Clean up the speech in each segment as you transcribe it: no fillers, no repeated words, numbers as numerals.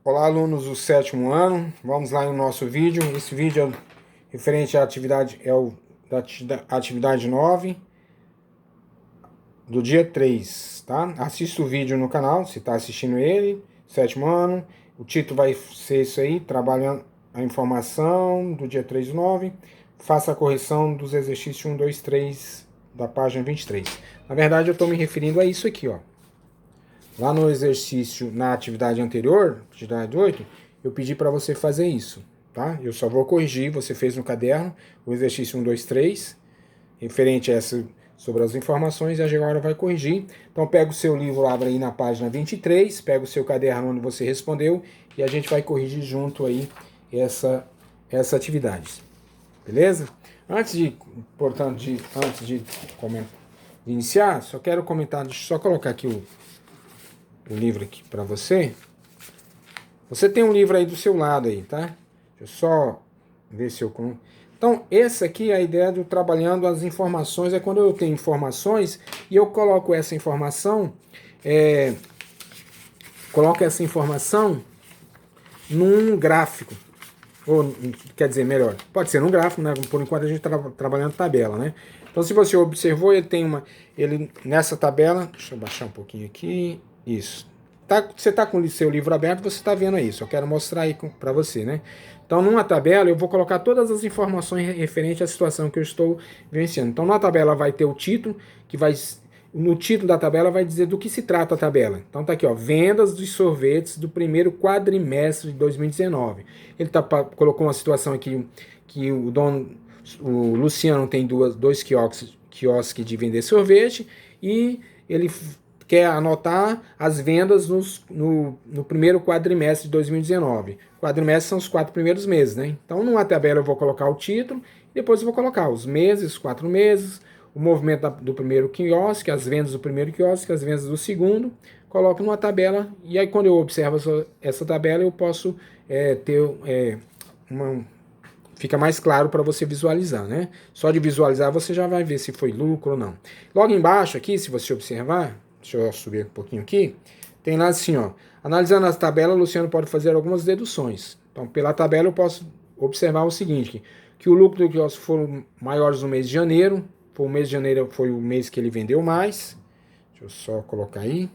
Olá, alunos do sétimo ano. Vamos lá no nosso vídeo. Esse vídeo é referente à atividade, da atividade 9 do dia 3, tá? Assista o vídeo no canal, se está assistindo ele, sétimo ano. O título vai ser isso aí, trabalhando a informação do dia 3 do 9. Faça a correção dos exercícios 1, 2, 3 da página 23. Na verdade, eu estou me referindo a isso aqui, ó. Lá no exercício, na atividade anterior, atividade 8, eu pedi para você fazer isso, tá? Eu só vou corrigir, você fez no caderno, o exercício 1, 2, 3, referente a essa, sobre as informações, e agora vai corrigir. Então pega o seu livro, abre aí na página 23, pega o seu caderno onde você respondeu, e a gente vai corrigir junto aí essa atividade, beleza? Antes de iniciar, só quero comentar, deixa eu só colocar aqui o livro aqui para você. Você tem um livro aí do seu lado aí, tá? Deixa eu só ver se eu... Então, essa aqui é a ideia do trabalhando as informações, é quando eu tenho informações e eu coloco essa informação, num gráfico. Ou, quer dizer, melhor, pode ser num gráfico, né? Por enquanto a gente está trabalhando tabela, né? Então, se você observou, ele tem nessa tabela, deixa eu baixar um pouquinho aqui, isso. Você está com o seu livro aberto, você está vendo isso, eu quero mostrar aí para você, né? Então, numa tabela, eu vou colocar todas as informações referentes à situação que eu estou vivenciando. Então, na tabela vai ter o título, no título da tabela vai dizer do que se trata a tabela. Então tá aqui, ó, vendas dos sorvetes do primeiro quadrimestre de 2019. Ele colocou uma situação aqui que o Luciano tem dois quiosques de vender sorvete e ele quer anotar as vendas no primeiro quadrimestre de 2019. Quadrimestre são os 4 primeiros meses, né? Então numa tabela eu vou colocar o título, depois eu vou colocar os meses, os 4 meses, o movimento do primeiro quiosque, as vendas do primeiro quiosque, as vendas do segundo, coloco numa tabela, e aí quando eu observo essa tabela, eu posso fica mais claro para você visualizar, né? Só de visualizar você já vai ver se foi lucro ou não. Logo embaixo aqui, se você observar, deixa eu subir um pouquinho aqui, tem lá assim, ó, analisando as tabelas, o Luciano pode fazer algumas deduções. Então, pela tabela eu posso observar o seguinte, que o lucro do quiosque foram maiores no mês de janeiro, o mês de janeiro foi o mês que ele vendeu mais. Deixa eu só colocar aí.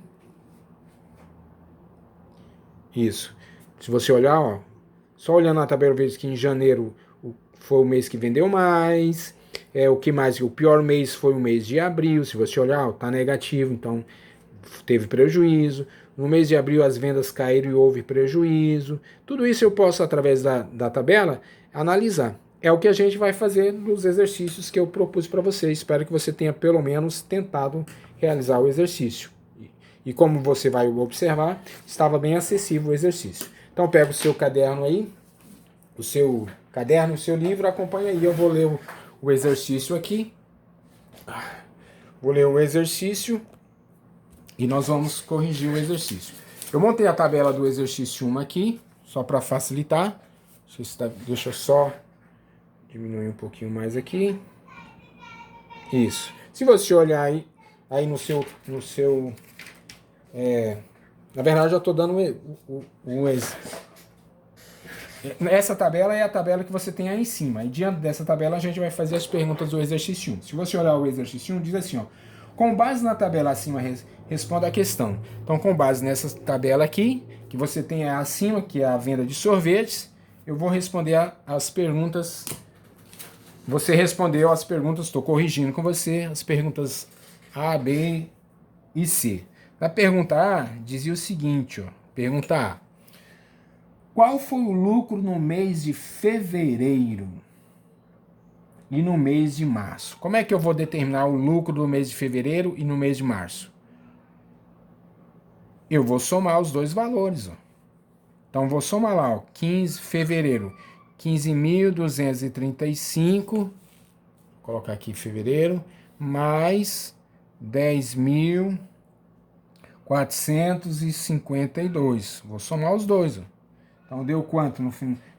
Isso. Se você olhar, ó, só olhando na tabela, eu vejo que em janeiro foi o mês que vendeu mais. O que mais? O pior mês foi o mês de abril. Se você olhar, ó, tá negativo, então teve prejuízo. No mês de abril as vendas caíram e houve prejuízo. Tudo isso eu posso, através da tabela, analisar. É o que a gente vai fazer nos exercícios que eu propus para você. Espero que você tenha pelo menos tentado realizar o exercício. E como você vai observar, estava bem acessível o exercício. Então pega o seu caderno aí, o seu livro, acompanha aí. Eu vou ler o exercício aqui. Vou ler o exercício e nós vamos corrigir o exercício. Eu montei a tabela do exercício 1 aqui, só para facilitar. Deixa eu só diminuir um pouquinho mais aqui. Isso. Se você olhar aí no seu na verdade, eu já estou dando essa tabela é a tabela que você tem aí em cima. E diante dessa tabela a gente vai fazer as perguntas do exercício 1. Se você olhar o exercício 1, diz assim, ó, com base na tabela acima, responda a questão. Então, com base nessa tabela aqui, que você tem acima, que é a venda de sorvetes, eu vou responder as perguntas. Você respondeu as perguntas, estou corrigindo com você, as perguntas A, B e C. Na pergunta A, dizia o seguinte, ó, pergunta A. Qual foi o lucro no mês de fevereiro e no mês de março? Como é que eu vou determinar o lucro do mês de fevereiro e no mês de março? Eu vou somar os dois valores, ó. Então, vou somar lá, ó, 15 fevereiro, 15.235, vou colocar aqui fevereiro, mais 10.452. Vou somar os dois, ó. Então deu quanto no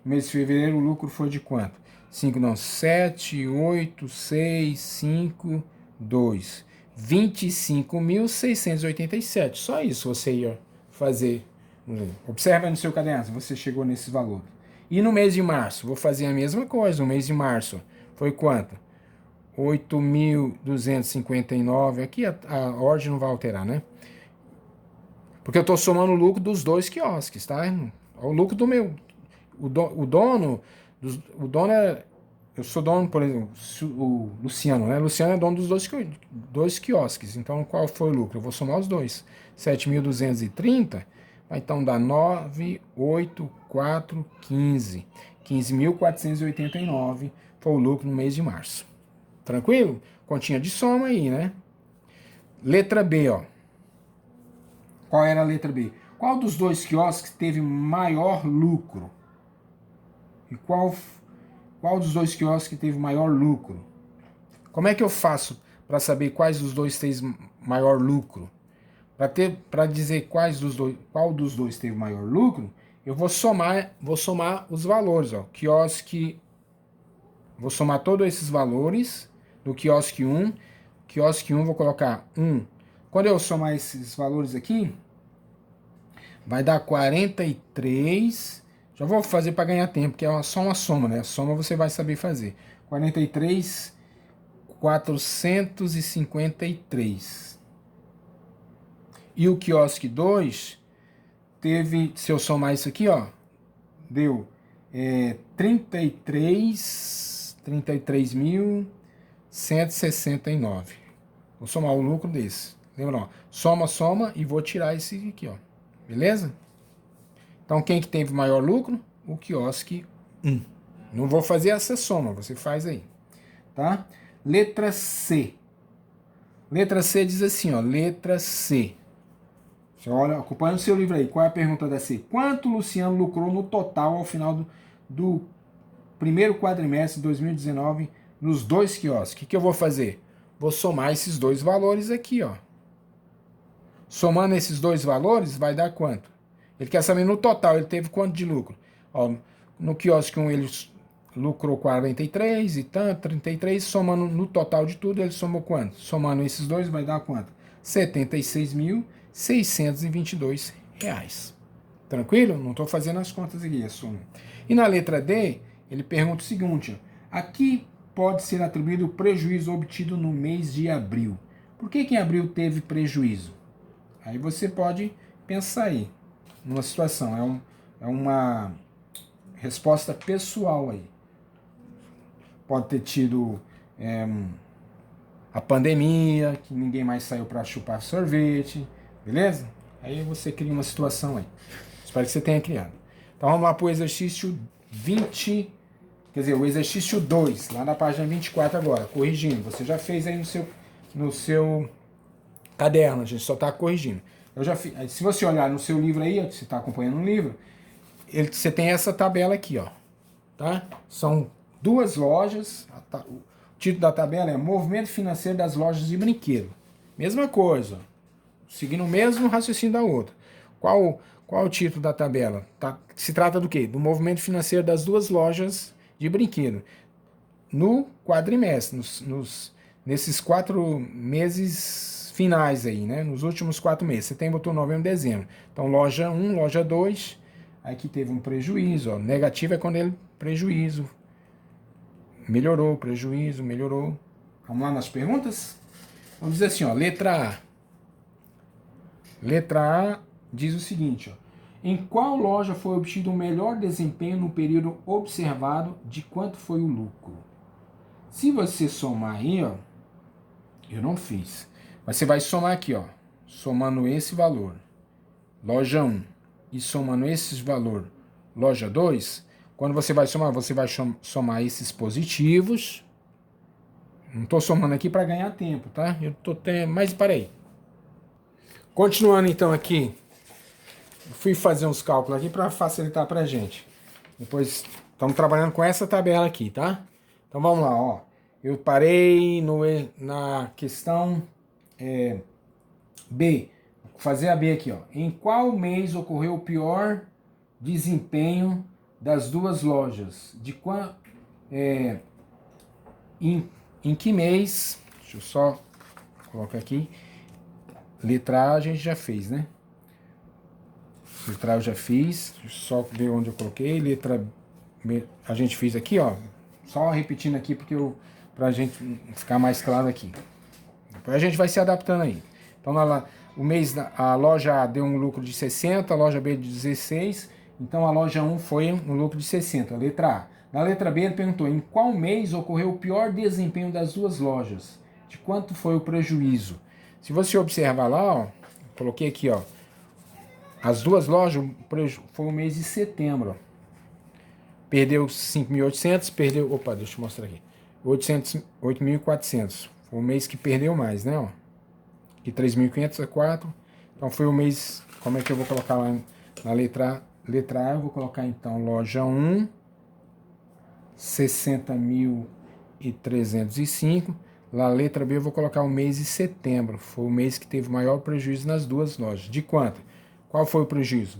mês de fevereiro? O lucro foi de quanto? 5 não, 7, 8, 6, 5, 2. 25.687. Só isso você ia fazer Observa no seu caderno se você chegou nesse valor. E no mês de março? Vou fazer a mesma coisa. No mês de março foi quanto? 8.259. Aqui a ordem não vai alterar, né? Porque eu estou somando o lucro dos dois quiosques, tá? O lucro do meu. O dono. O dono é. Eu sou dono, por exemplo, o Luciano, né? O Luciano é dono dos dois quiosques. Então, qual foi o lucro? Eu vou somar os dois. 7.230 vai então dar 9.8415. 15.489 foi o lucro no mês de março. Tranquilo? Continha de soma aí, né? Letra B, ó. Qual era a letra B? Qual dos dois quiosques teve maior lucro? E qual dos dois quiosques teve maior lucro? Como é que eu faço para saber quais dos dois teve maior lucro? Para dizer qual dos dois teve maior lucro, eu vou somar os valores, ó. Vou somar todos esses valores do quiosque 1. Quiosque 1 vou colocar 1. Quando eu somar esses valores aqui, vai dar 43. Já vou fazer para ganhar tempo, que é só uma soma, né? A soma você vai saber fazer. 43.453. E o quiosque 2 teve, se eu somar isso aqui, ó, deu 33.169. Vou somar o lucro desse. Lembra, ó, soma e vou tirar esse aqui, ó. Beleza? Então, quem que teve maior lucro? O quiosque 1. Não vou fazer essa soma, você faz aí. Tá? Letra C. Letra C diz assim, ó. Letra C. Você olha, acompanha o seu livro aí. Qual é a pergunta da C? Quanto o Luciano lucrou no total ao final do primeiro quadrimestre de 2019 nos dois quiosques? O que eu vou fazer? Vou somar esses dois valores aqui, ó. Somando esses dois valores, vai dar quanto? Ele quer saber no total, ele teve quanto de lucro? Ó, no quiosque 1 ele lucrou 43 e tanto, 33, somando no total de tudo, ele somou quanto? Somando esses dois vai dar quanto? R$ 76.622. Tranquilo? Não estou fazendo as contas aqui, a soma. E na letra D, ele pergunta o seguinte, aqui pode ser atribuído o prejuízo obtido no mês de abril. Por que em abril teve prejuízo? Aí você pode pensar aí, numa situação, é uma resposta pessoal aí. Pode ter tido a pandemia, que ninguém mais saiu para chupar sorvete, beleza? Aí você cria uma situação aí. Espero que você tenha criado. Então vamos lá para o exercício 20, quer dizer, o exercício 2, lá na página 24 agora, corrigindo. Você já fez aí no seu caderno, a gente só está corrigindo. Eu já fiz, se você olhar no seu livro aí, você está acompanhando um livro, você tem essa tabela aqui, ó. Tá? São duas lojas. O título da tabela é Movimento Financeiro das Lojas de Brinquedo. Mesma coisa, seguindo o mesmo raciocínio da outra. Qual o título da tabela? Se trata do quê? Do movimento financeiro das duas lojas de brinquedo. No quadrimestre, nesses 4 meses finais aí, né? Nos últimos 4 meses. Setembro, outubro, novembro, dezembro. Então, loja 1, loja 2, aqui teve um prejuízo. Ó. Negativo é quando ele prejuízo. Melhorou, prejuízo, melhorou. Vamos lá nas perguntas? Vamos dizer assim, ó, letra A. Letra A diz o seguinte, ó. Em qual loja foi obtido o melhor desempenho no período observado, de quanto foi o lucro? Se você somar aí, ó, eu não fiz, mas você vai somar aqui, ó, somando esse valor, loja 1, e somando esse valor, loja 2, quando você vai somar esses positivos. Não estou somando aqui para ganhar tempo, tá? Eu tô tendo, mas parei. Continuando então aqui, fui fazer uns cálculos aqui para facilitar para a gente. Depois estamos trabalhando com essa tabela aqui, tá? Então vamos lá, ó. Eu parei na questão B. Vou fazer a B aqui, ó. Em qual mês ocorreu o pior desempenho das duas lojas? Em que mês? Deixa eu só colocar aqui. Letra A a gente já fez, né? Letra A eu já fiz, só ver onde eu coloquei. Letra B a gente fez aqui, ó. Só repetindo aqui porque pra gente ficar mais claro aqui. Depois a gente vai se adaptando aí. Então a loja A deu um lucro de 60, a loja B de 16. Então a loja 1 foi um lucro de 60, a letra A. Na letra B ele perguntou em qual mês ocorreu o pior desempenho das duas lojas? De quanto foi o prejuízo? Se você observar lá, ó, coloquei aqui, ó, as duas lojas, foi o mês de setembro. Ó. Perdeu 5.800, perdeu... Opa, deixa eu mostrar aqui. 8.400. Foi o mês que perdeu mais, né? Ó. E 3.500 é 4. Então foi o mês... Como é que eu vou colocar lá na letra A? Eu vou colocar então loja 1, 60.305. Na letra B eu vou colocar o mês de setembro. Foi o mês que teve maior prejuízo nas duas lojas. De quanto? Qual foi o prejuízo?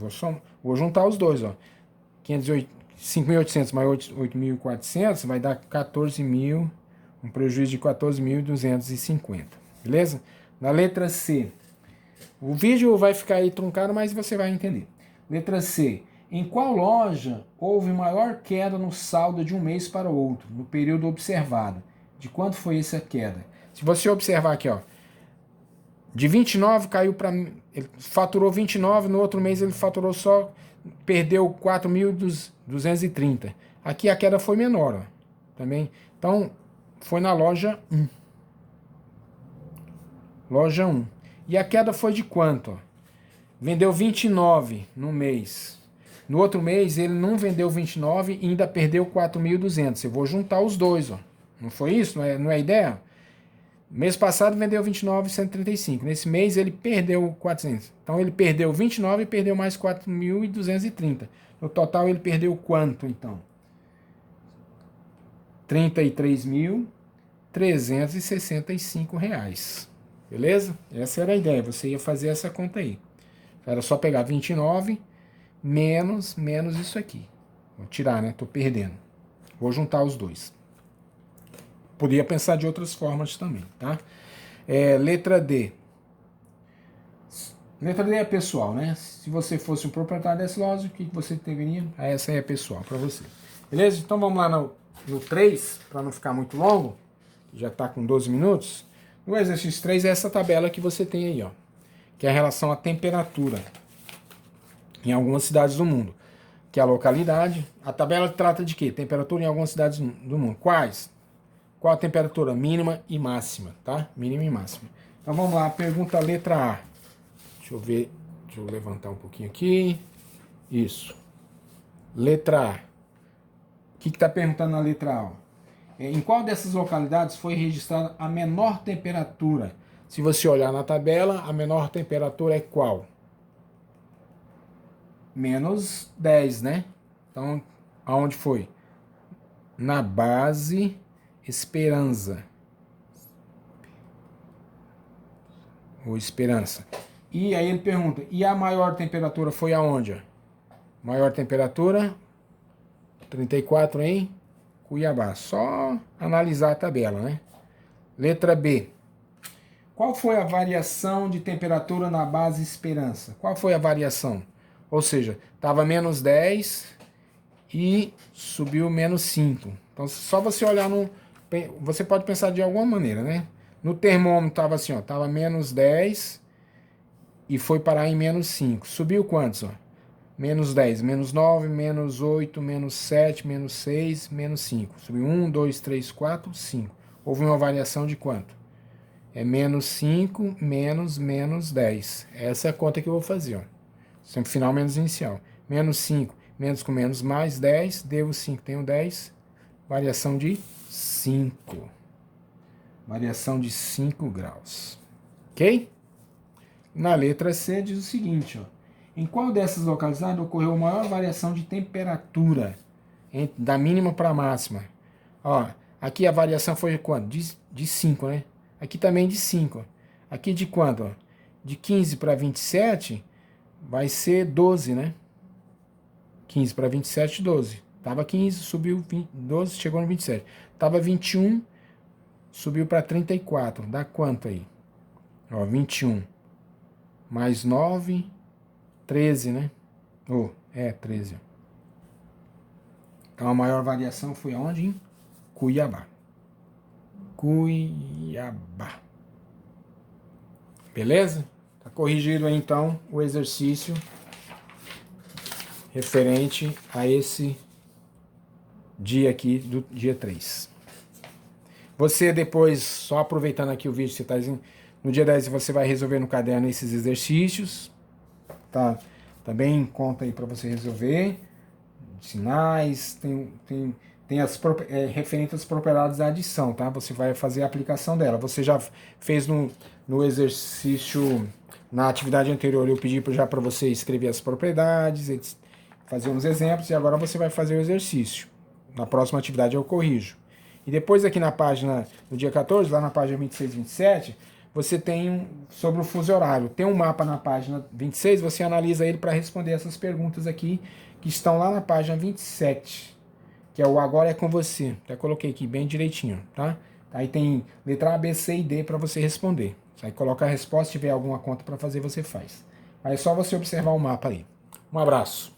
Vou juntar os dois, ó. 5.800 mais 8.400 vai dar 14.000, um prejuízo de 14.250, beleza? Na letra C, o vídeo vai ficar aí truncado, mas você vai entender. Letra C, em qual loja houve maior queda no saldo de um mês para o outro, no período observado? De quanto foi essa queda? Se você observar aqui, ó, de 29 caiu para... Ele faturou 29, no outro mês ele faturou só... Perdeu 4.230. Aqui a queda foi menor, ó, também. Então, foi na loja 1. Loja 1. E a queda foi de quanto? Ó? Vendeu 29 no mês. No outro mês ele não vendeu 29 e ainda perdeu 4.200. Eu vou juntar os dois, ó. Não foi isso? Não é a ideia? Mês passado vendeu 29.135. Nesse mês ele perdeu 400. Então ele perdeu 29 e perdeu mais 4.230. No total ele perdeu quanto então? 33.365 reais. Beleza? Essa era a ideia. Você ia fazer essa conta aí. Era só pegar 29 menos isso aqui. Vou tirar, né? Tô perdendo. Vou juntar os dois. Podia pensar de outras formas também, tá? Letra D. Letra D é pessoal, né? Se você fosse um proprietário dessa loja, o que você teria? Essa aí é pessoal para você. Beleza? Então vamos lá no 3, para não ficar muito longo. Já está com 12 minutos. No exercício 3 é essa tabela que você tem aí, ó. Que é a relação à temperatura em algumas cidades do mundo. Que é a localidade. A tabela trata de quê? Temperatura em algumas cidades do mundo. Quais? Qual a temperatura mínima e máxima, tá? Mínima e máxima. Então vamos lá, pergunta letra A. Deixa eu ver, deixa eu levantar um pouquinho aqui. Isso. Letra A. O que está perguntando na letra A? Em qual dessas localidades foi registrada a menor temperatura? Se você olhar na tabela, a menor temperatura é qual? Menos 10, né? Então, aonde foi? Na base Esperança. Ou Esperança. E aí ele pergunta, e a maior temperatura foi aonde? Maior temperatura, 34 em Cuiabá. Só analisar a tabela, né? Letra B. Qual foi a variação de temperatura na base Esperança? Qual foi a variação? Ou seja, estava menos 10 e subiu menos 5. Então, só você olhar no... Você pode pensar de alguma maneira, né? No termômetro estava assim, ó, estava menos 10 e foi parar em menos 5. Subiu quantos, ó? Menos 10, menos 9, menos 8, menos 7, menos 6, menos 5. Subiu 1, 2, 3, 4, 5. Houve uma variação de quanto? É menos 5, menos 10. Essa é a conta que eu vou fazer, ó. Sempre final menos inicial. Menos 5, menos com menos, mais 10. Devo 5, tenho 10. Variação de 5. Variação de 5 graus. Ok? Na letra C diz o seguinte, ó. Em qual dessas localidades ocorreu maior variação de temperatura? Da mínima para a máxima. Ó, aqui a variação foi de quanto? De 5, né? Aqui também de 5. Aqui de quanto? Ó? De 15 para 27 vai ser 12, né? 15 para 27, 12. Tava 15, subiu 20, 12, chegou no 27. Tava 21, subiu para 34. Dá quanto aí? Ó, 21 mais 9, 13, né? É 13. Então a maior variação foi aonde? Em Cuiabá. Cuiabá. Beleza? Tá corrigido aí então o exercício referente a esse dia aqui do dia 3. Você depois, só aproveitando aqui o vídeo, você tá dizendo, no dia 10 você vai resolver no caderno esses exercícios. Tá bem em conta aí para você resolver. Sinais, tem as referentes às propriedades da adição, tá? Você vai fazer a aplicação dela. Você já fez no exercício, na atividade anterior, eu pedi já para você escrever as propriedades, fazer uns exemplos, e agora você vai fazer o exercício. Na próxima atividade eu corrijo. E depois aqui na página, no dia 14, lá na página 26 e 27, você tem sobre o fuso horário. Tem um mapa na página 26, você analisa ele para responder essas perguntas aqui, que estão lá na página 27, que é o Agora é com você. Já coloquei aqui bem direitinho, tá? Aí tem letra A, B, C e D para você responder. Aí coloca a resposta, se tiver alguma conta para fazer, você faz. Aí é só você observar o mapa aí. Um abraço.